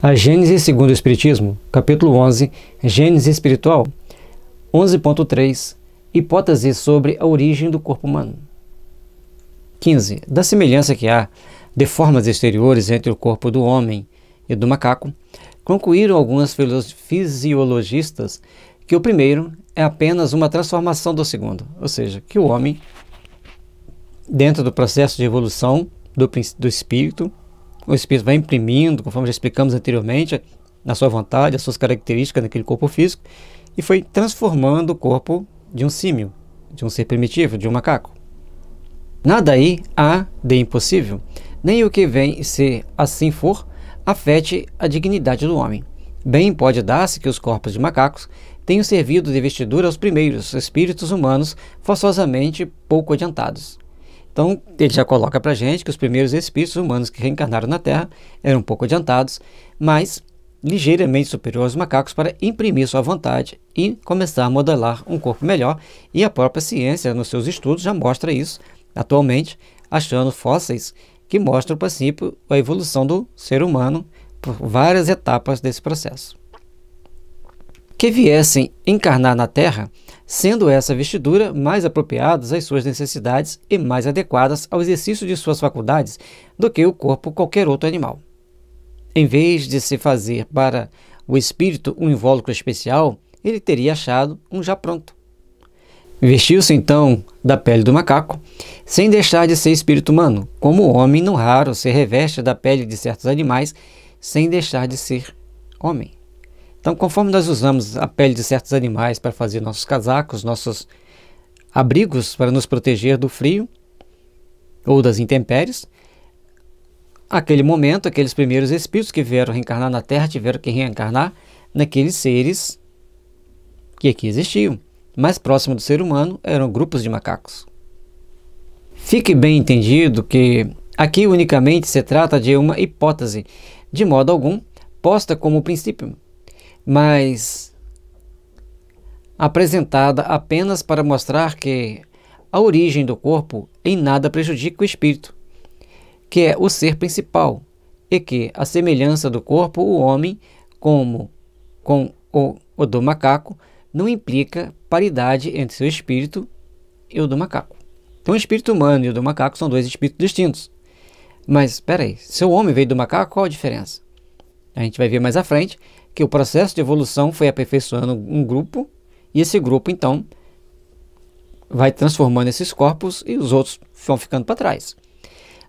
A Gênese segundo o Espiritismo, capítulo 11, Gênese espiritual, 11.3, hipótese sobre a origem do corpo humano. 15. Da semelhança que há de formas exteriores entre o corpo do homem e do macaco, concluíram alguns fisiologistas que o primeiro é apenas uma transformação do segundo, ou seja, que o homem, dentro do processo de evolução do espírito, o espírito vai imprimindo, conforme já explicamos anteriormente, a sua vontade, as suas características naquele corpo físico, e foi transformando o corpo de um símio, de um ser primitivo, de um macaco. Nada aí há de impossível, nem o que vem, se assim for, afete a dignidade do homem. Bem pode dar-se que os corpos de macacos tenham servido de vestidura aos primeiros espíritos humanos forçosamente pouco adiantados. Então, ele já coloca para a gente que os primeiros espíritos humanos que reencarnaram na Terra eram um pouco adiantados, mas ligeiramente superiores aos macacos para imprimir sua vontade e começar a modelar um corpo melhor, e a própria ciência, nos seus estudos, já mostra isso atualmente, achando fósseis que mostram, por exemplo, a evolução do ser humano por várias etapas desse processo. Que viessem encarnar na Terra, sendo essa vestidura mais apropriadas às suas necessidades e mais adequadas ao exercício de suas faculdades do que o corpo qualquer outro animal. Em vez de se fazer para o espírito um invólucro especial, ele teria achado um já pronto. Vestiu-se então da pele do macaco, sem deixar de ser espírito humano, como o homem não raro se reveste da pele de certos animais, sem deixar de ser homem. Então, conforme nós usamos a pele de certos animais para fazer nossos casacos, nossos abrigos para nos proteger do frio ou das intempéries, naquele momento, aqueles primeiros espíritos que vieram reencarnar na Terra tiveram que reencarnar naqueles seres que aqui existiam. Mais próximo do ser humano eram grupos de macacos. Fique bem entendido que aqui unicamente se trata de uma hipótese, de modo algum posta como princípio, mas apresentada apenas para mostrar que a origem do corpo em nada prejudica o espírito, que é o ser principal, e que a semelhança do corpo, o homem, como com o do macaco, não implica paridade entre seu espírito e o do macaco. Então, o espírito humano e o do macaco são dois espíritos distintos. Mas, espera aí, se o homem veio do macaco, qual a diferença? A gente vai ver mais à frente que o processo de evolução foi aperfeiçoando um grupo, e esse grupo, então, vai transformando esses corpos e os outros vão ficando para trás.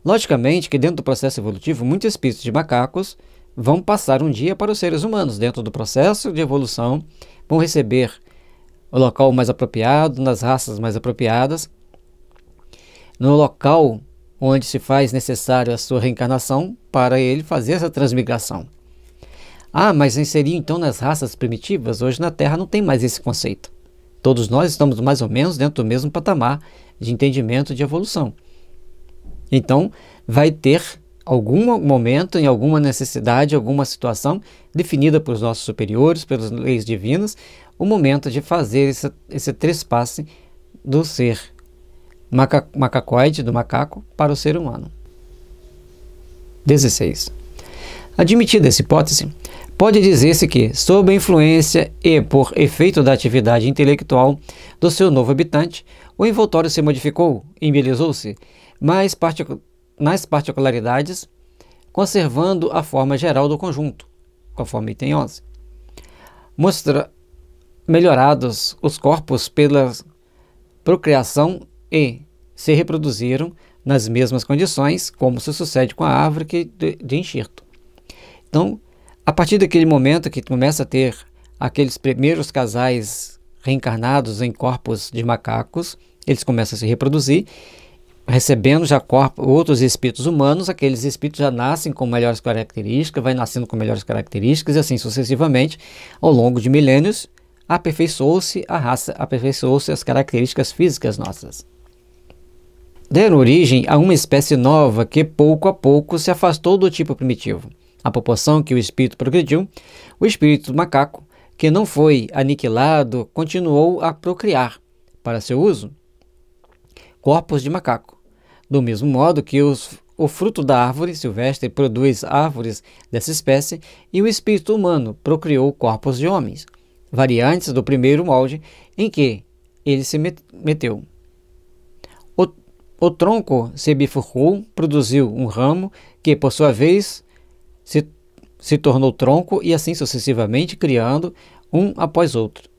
Logicamente que dentro do processo evolutivo, muitos espíritos de macacos vão passar um dia para os seres humanos. Dentro do processo de evolução, vão receber o local mais apropriado, nas raças mais apropriadas, no local onde se faz necessário a sua reencarnação para ele fazer essa transmigração. Ah, mas inserir então nas raças primitivas? Hoje na Terra não tem mais esse conceito. Todos nós estamos mais ou menos dentro do mesmo patamar de entendimento de evolução. Então, vai ter algum momento, em alguma necessidade, alguma situação definida por os nossos superiores, pelas leis divinas, o momento de fazer esse trespasse do ser macacoide, do macaco, para o ser humano. 16. Admitida essa hipótese, pode dizer-se que, sob a influência e por efeito da atividade intelectual do seu novo habitante, o envoltório se modificou, embelezou-se, mas nas particularidades, conservando a forma geral do conjunto, conforme item 11. Mostra melhorados os corpos pela procriação e se reproduziram nas mesmas condições, como se sucede com a árvore de enxerto. Então, a partir daquele momento que começa a ter aqueles primeiros casais reencarnados em corpos de macacos, eles começam a se reproduzir, recebendo já outros espíritos humanos, aqueles espíritos já nascem com melhores características, vai nascendo com melhores características, e assim sucessivamente, ao longo de milênios, aperfeiçoou-se a raça, aperfeiçoou-se as características físicas nossas. Deram origem a uma espécie nova que pouco a pouco se afastou do tipo primitivo. À proporção que o espírito progrediu, o espírito macaco, que não foi aniquilado, continuou a procriar, para seu uso, corpos de macaco, do mesmo modo que os o fruto da árvore silvestre produz árvores dessa espécie e o espírito humano procriou corpos de homens, variantes do primeiro molde em que ele se meteu. O tronco se bifurcou, produziu um ramo que, por sua vez, se tornou tronco e assim sucessivamente, criando um após outro.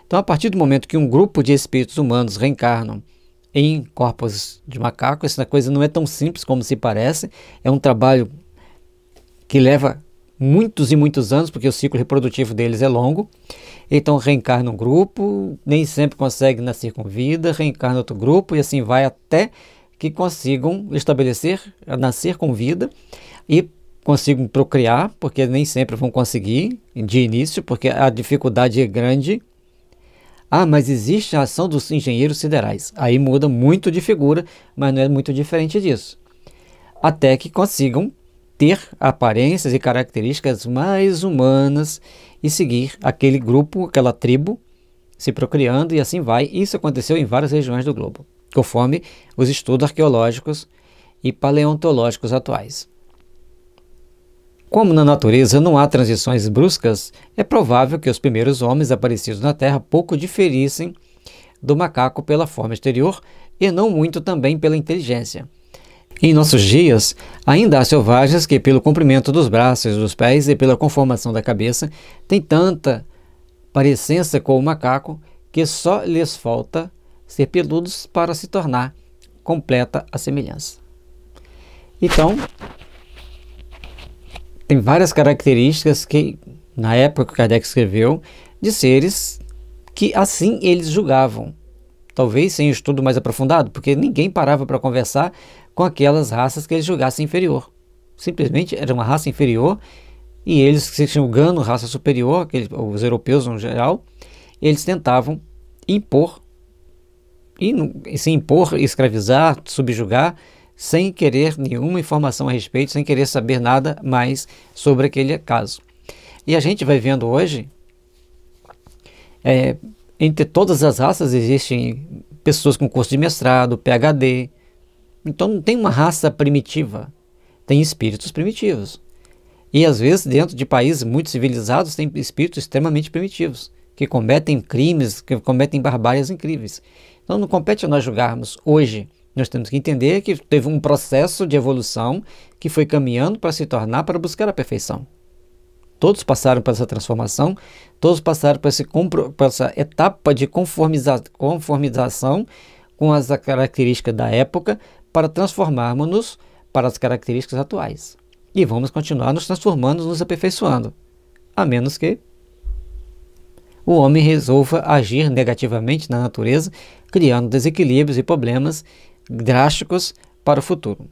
Então, a partir do momento que um grupo de espíritos humanos reencarnam em corpos de macaco, essa coisa não é tão simples como se parece, é um trabalho que leva muitos e muitos anos, porque o ciclo reprodutivo deles é longo. Então reencarna um grupo, nem sempre consegue nascer com vida, reencarna outro grupo e assim vai até que consigam nascer com vida e consigam procriar, porque nem sempre vão conseguir de início, porque a dificuldade é grande. Mas existe a ação dos engenheiros siderais. Aí muda muito de figura, mas não é muito diferente disso. Até que consigam ter aparências e características mais humanas e seguir aquele grupo, aquela tribo, se procriando e assim vai. Isso aconteceu em várias regiões do globo, conforme os estudos arqueológicos e paleontológicos atuais. Como na natureza não há transições bruscas, é provável que os primeiros homens aparecidos na Terra pouco diferissem do macaco pela forma exterior e não muito também pela inteligência. Em nossos dias, ainda há selvagens que, pelo comprimento dos braços e dos pés e pela conformação da cabeça, têm tanta parecência com o macaco que só lhes falta ser peludos para se tornar completa a semelhança. Então, tem várias características que, na época que Kardec escreveu, de seres que assim eles julgavam. Talvez sem estudo mais aprofundado, porque ninguém parava para conversar com aquelas raças que eles julgassem inferior. Simplesmente era uma raça inferior e eles, se julgando raça superior, os europeus no geral, eles tentavam impor, e se impor, escravizar, subjugar, sem querer nenhuma informação a respeito, sem querer saber nada mais sobre aquele caso. E a gente vai vendo hoje, entre todas as raças existem pessoas com curso de mestrado, PhD. Então não tem uma raça primitiva, tem espíritos primitivos. E às vezes dentro de países muito civilizados tem espíritos extremamente primitivos, que cometem crimes, que cometem barbáries incríveis. Então não compete a nós julgarmos hoje. Nós temos que entender que teve um processo de evolução que foi caminhando para se tornar, para buscar a perfeição. Todos passaram por essa transformação, todos passaram por essa etapa de conformização com as características da época para transformarmos-nos para as características atuais. E vamos continuar nos transformando, nos aperfeiçoando, a menos que o homem resolva agir negativamente na natureza, criando desequilíbrios e problemas drásticos para o futuro.